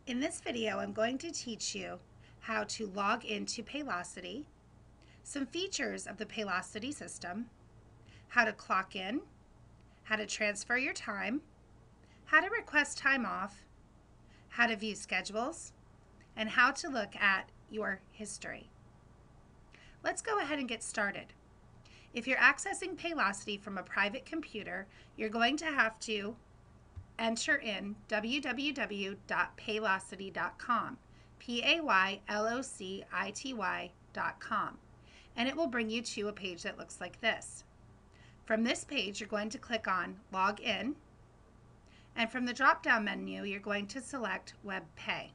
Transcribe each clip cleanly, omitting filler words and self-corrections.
In this video, I'm going to teach you how to log into Paylocity, some features of the Paylocity system, how to clock in, how to transfer your time, how to request time off, how to view schedules, and how to look at your history. Let's go ahead and get started. If you're accessing Paylocity from a private computer, you're going to have to enter in www.paylocity.com, Paylocity.com, and it will bring you to a page that looks like this. From this page, you're going to click on Log In, and from the drop-down menu, you're going to select Web Pay.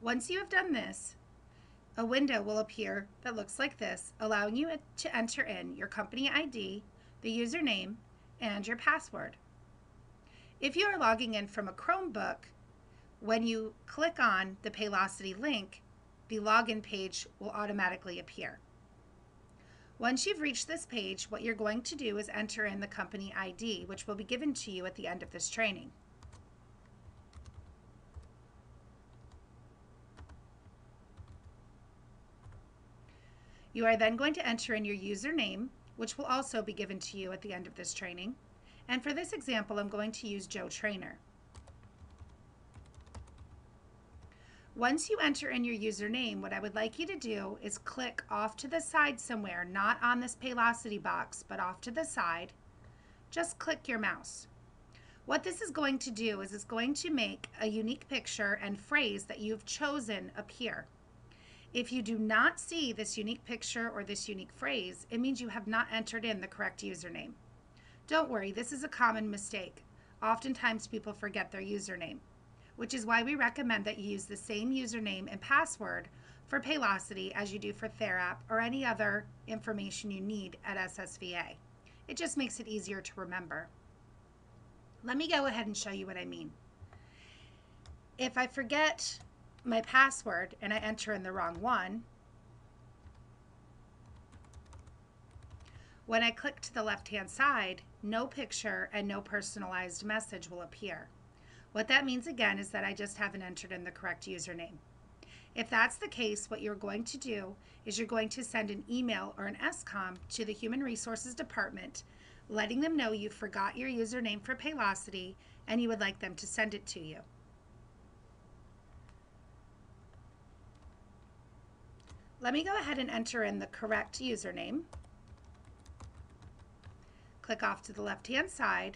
Once you have done this, a window will appear that looks like this, allowing you to enter in your company ID, the username, and your password. If you are logging in from a Chromebook, when you click on the Paylocity link, the login page will automatically appear. Once you've reached this page, what you're going to do is enter in the company ID, which will be given to you at the end of this training. You are then going to enter in your username, which will also be given to you at the end of this training. And for this example, I'm going to use Joe Trainer. Once you enter in your username, what I would like you to do is click off to the side somewhere, not on this Paylocity box, but off to the side. Just click your mouse. What this is going to do is it's going to make a unique picture and phrase that you've chosen appear. If you do not see this unique picture or this unique phrase, it means you have not entered in the correct username. Don't worry, this is a common mistake. Oftentimes people forget their username, which is why we recommend that you use the same username and password for Paylocity as you do for TheraP or any other information you need at SSVA. It just makes it easier to remember. Let me go ahead and show you what I mean. If I forget my password and I enter in the wrong one, when I click to the left-hand side, no picture and no personalized message will appear. What that means again is that I just haven't entered in the correct username. If that's the case, what you're going to do is you're going to send an email or an SCOM to the Human Resources Department, letting them know you forgot your username for Paylocity and you would like them to send it to you. Let me go ahead and enter in the correct username. Click off to the left-hand side,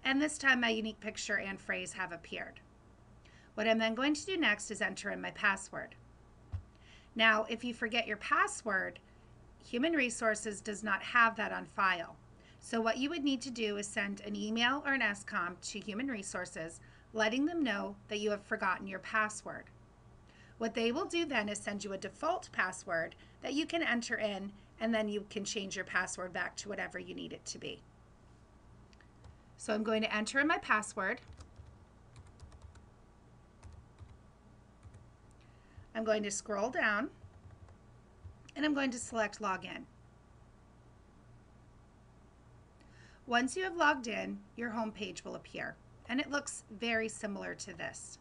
and this time my unique picture and phrase have appeared. What I'm then going to do next is enter in my password. Now, if you forget your password, Human Resources does not have that on file. So what you would need to do is send an email or an SCOM to Human Resources, letting them know that you have forgotten your password. What they will do then is send you a default password that you can enter in, and then you can change your password back to whatever you need it to be. So I'm going to enter in my password. I'm going to scroll down, and I'm going to select Login. Once you have logged in, your home page will appear, and it looks very similar to this.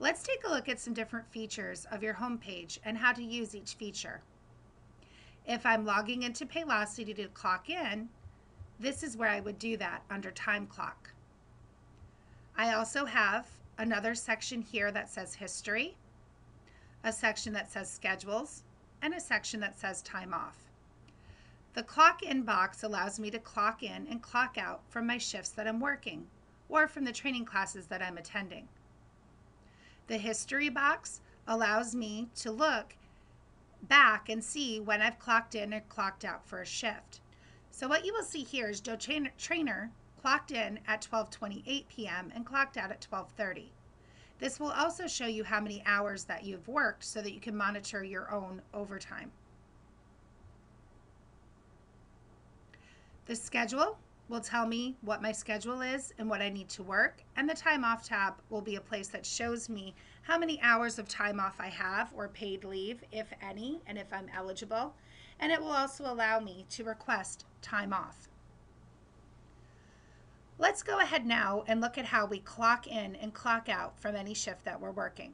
Let's take a look at some different features of your home page and how to use each feature. If I'm logging into Paylocity to clock in, this is where I would do that under Time Clock. I also have another section here that says History, a section that says Schedules, and a section that says Time Off. The Clock In box allows me to clock in and clock out from my shifts that I'm working or from the training classes that I'm attending. The History box allows me to look back and see when I've clocked in or clocked out for a shift. So what you will see here is Joe Trainer clocked in at 12:28 p.m. and clocked out at 12:30. This will also show you how many hours that you've worked so that you can monitor your own overtime. The schedule will tell me what my schedule is and what I need to work, and the time off tab will be a place that shows me how many hours of time off I have or paid leave, if any, and if I'm eligible, and it will also allow me to request time off. Let's go ahead now and look at how we clock in and clock out from any shift that we're working.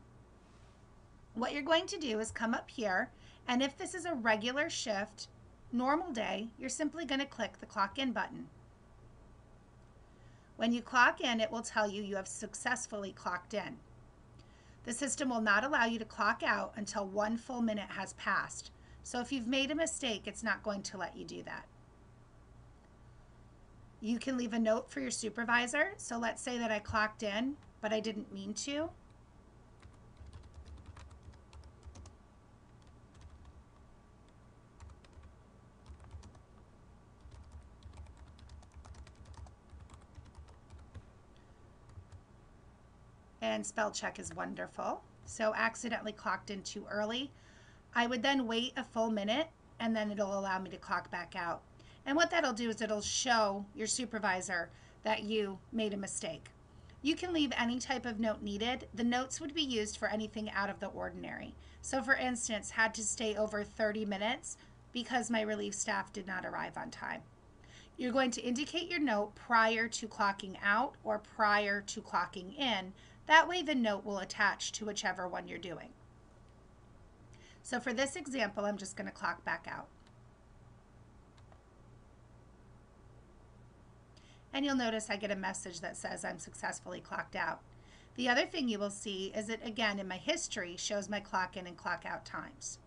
What you're going to do is come up here, and if this is a regular shift, normal day, you're simply going to click the clock in button. When you clock in, it will tell you you have successfully clocked in. The system will not allow you to clock out until 1 full minute has passed. So if you've made a mistake, it's not going to let you do that. You can leave a note for your supervisor. So let's say that I clocked in, but I didn't mean to. And spell check is wonderful. So accidentally clocked in too early. I would then wait a full minute, and then it'll allow me to clock back out. And what that'll do is it'll show your supervisor that you made a mistake. You can leave any type of note needed. The notes would be used for anything out of the ordinary. So for instance, had to stay over 30 minutes because my relief staff did not arrive on time. You're going to indicate your note prior to clocking out or prior to clocking in. That way the note will attach to whichever one you're doing. So for this example, I'm just going to clock back out. And you'll notice I get a message that says I'm successfully clocked out. The other thing you will see is it again in my history shows my clock in and clock out times.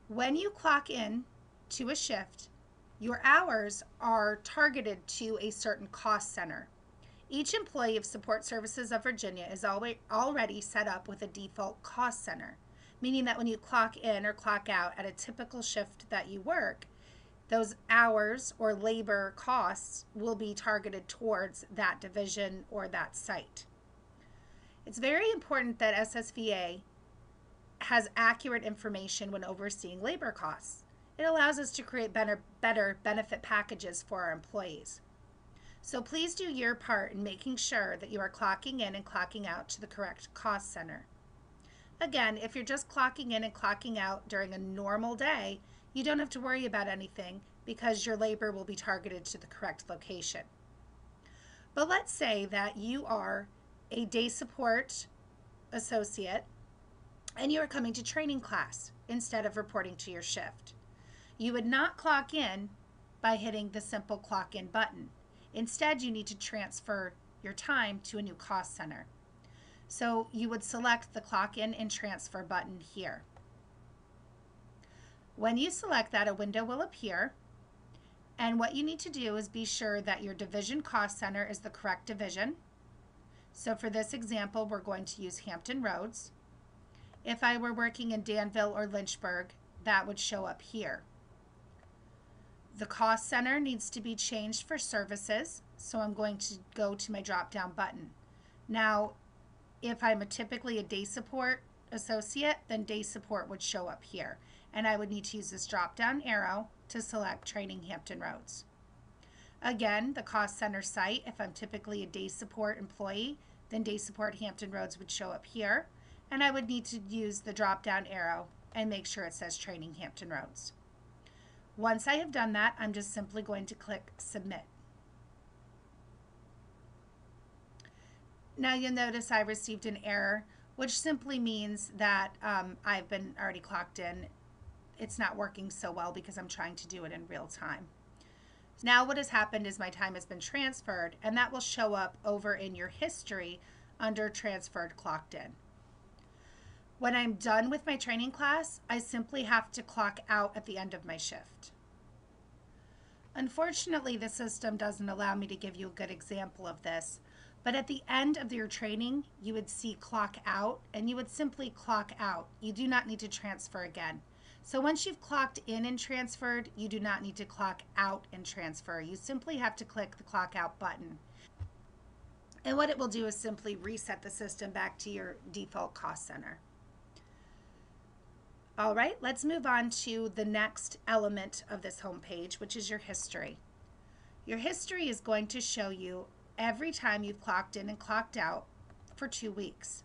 When you clock in to a shift, your hours are targeted to a certain cost center. Each employee of Support Services of Virginia is already set up with a default cost center, meaning that when you clock in or clock out at a typical shift that you work, those hours or labor costs will be targeted towards that division or that site. It's very important that SSVA has accurate information when overseeing labor costs. It allows us to create better benefit packages for our employees. So please do your part in making sure that you are clocking in and clocking out to the correct cost center. Again, if you're just clocking in and clocking out during a normal day, you don't have to worry about anything because your labor will be targeted to the correct location. But let's say that you are a day support associate and you are coming to training class instead of reporting to your shift. You would not clock in by hitting the simple clock in button. Instead, you need to transfer your time to a new cost center. So you would select the clock in and transfer button here. When you select that, a window will appear. And what you need to do is be sure that your division cost center is the correct division. So for this example, we're going to use Hampton Roads. If I were working in Danville or Lynchburg, that would show up here. The cost center needs to be changed for services, so I'm going to go to my drop-down button. Now, if I'm typically a day support associate, then day support would show up here. And I would need to use this drop-down arrow to select Training Hampton Roads. Again, the cost center site, if I'm typically a day support employee, then day support Hampton Roads would show up here. And I would need to use the drop-down arrow and make sure it says Training Hampton Roads. Once I have done that, I'm just simply going to click Submit. Now you'll notice I received an error, which simply means that I've been already clocked in. It's not working so well because I'm trying to do it in real time. Now what has happened is my time has been transferred, and that will show up over in your history under Transferred Clocked In. When I'm done with my training class, I simply have to clock out at the end of my shift. Unfortunately, the system doesn't allow me to give you a good example of this, but at the end of your training, you would see clock out, and you would simply clock out. You do not need to transfer again. So once you've clocked in and transferred, you do not need to clock out and transfer. You simply have to click the clock out button. And what it will do is simply reset the system back to your default cost center. All right, let's move on to the next element of this home page, which is your history. Your history is going to show you every time you've clocked in and clocked out for 2 weeks.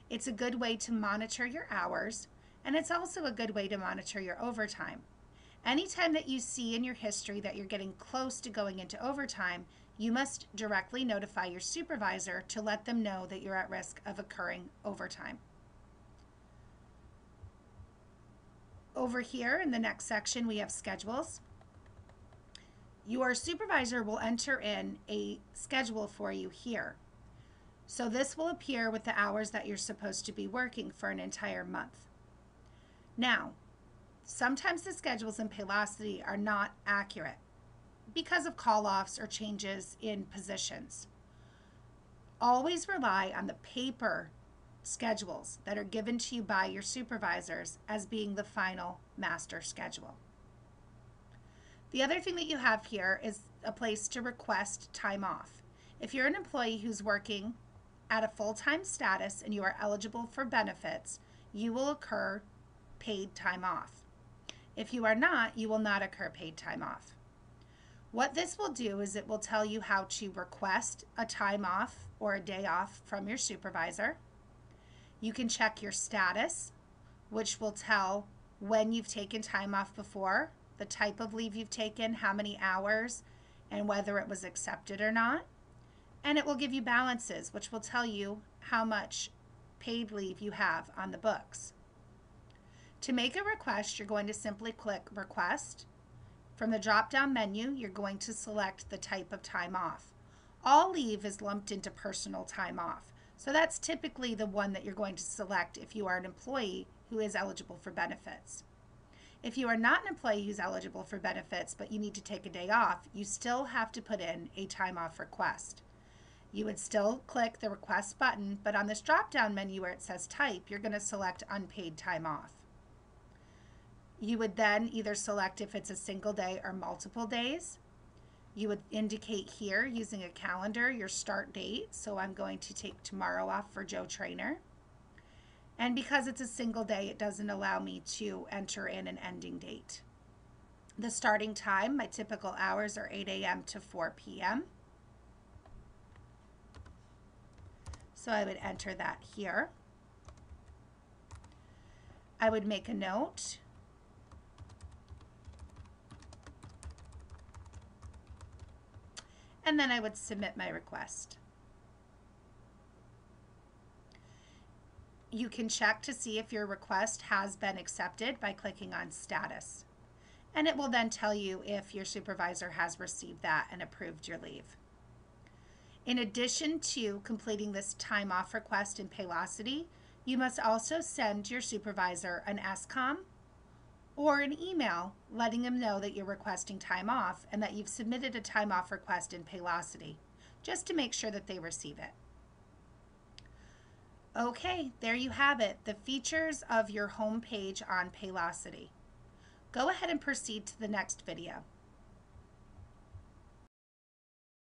It's a good way to monitor your hours, and it's also a good way to monitor your overtime. Anytime that you see in your history that you're getting close to going into overtime, you must directly notify your supervisor to let them know that you're at risk of occurring overtime. Over here in the next section, we have schedules. Your supervisor will enter in a schedule for you here. So this will appear with the hours that you're supposed to be working for an entire month. Now, sometimes the schedules in Paylocity are not accurate because of call-offs or changes in positions. Always rely on the paper schedules that are given to you by your supervisors as being the final master schedule. The other thing that you have here is a place to request time off. If you're an employee who's working at a full-time status and you are eligible for benefits, you will occur paid time off. If you are not, you will not occur paid time off. What this will do is it will tell you how to request a time off or a day off from your supervisor. You can check your status, which will tell when you've taken time off before, the type of leave you've taken, how many hours, and whether it was accepted or not. And it will give you balances, which will tell you how much paid leave you have on the books. To make a request, you're going to simply click Request. From the drop-down menu, you're going to select the type of time off. All leave is lumped into personal time off. So that's typically the one that you're going to select if you are an employee who is eligible for benefits. If you are not an employee who's eligible for benefits, but you need to take a day off, you still have to put in a time off request. You would still click the Request button, but on this drop-down menu where it says Type, you're going to select Unpaid Time Off. You would then either select if it's a single day or multiple days. You would indicate here using a calendar your start date. So I'm going to take tomorrow off for Joe Trainer. And because it's a single day, it doesn't allow me to enter in an ending date. The starting time, my typical hours are 8 a.m. to 4 p.m. So I would enter that here. I would make a note. And then I would submit my request. You can check to see if your request has been accepted by clicking on Status. And it will then tell you if your supervisor has received that and approved your leave. In addition to completing this time off request in Paylocity, you must also send your supervisor an SCOM or an email letting them know that you're requesting time off and that you've submitted a time off request in Paylocity, just to make sure that they receive it. Okay, there you have it, the features of your home page on Paylocity. Go ahead and proceed to the next video.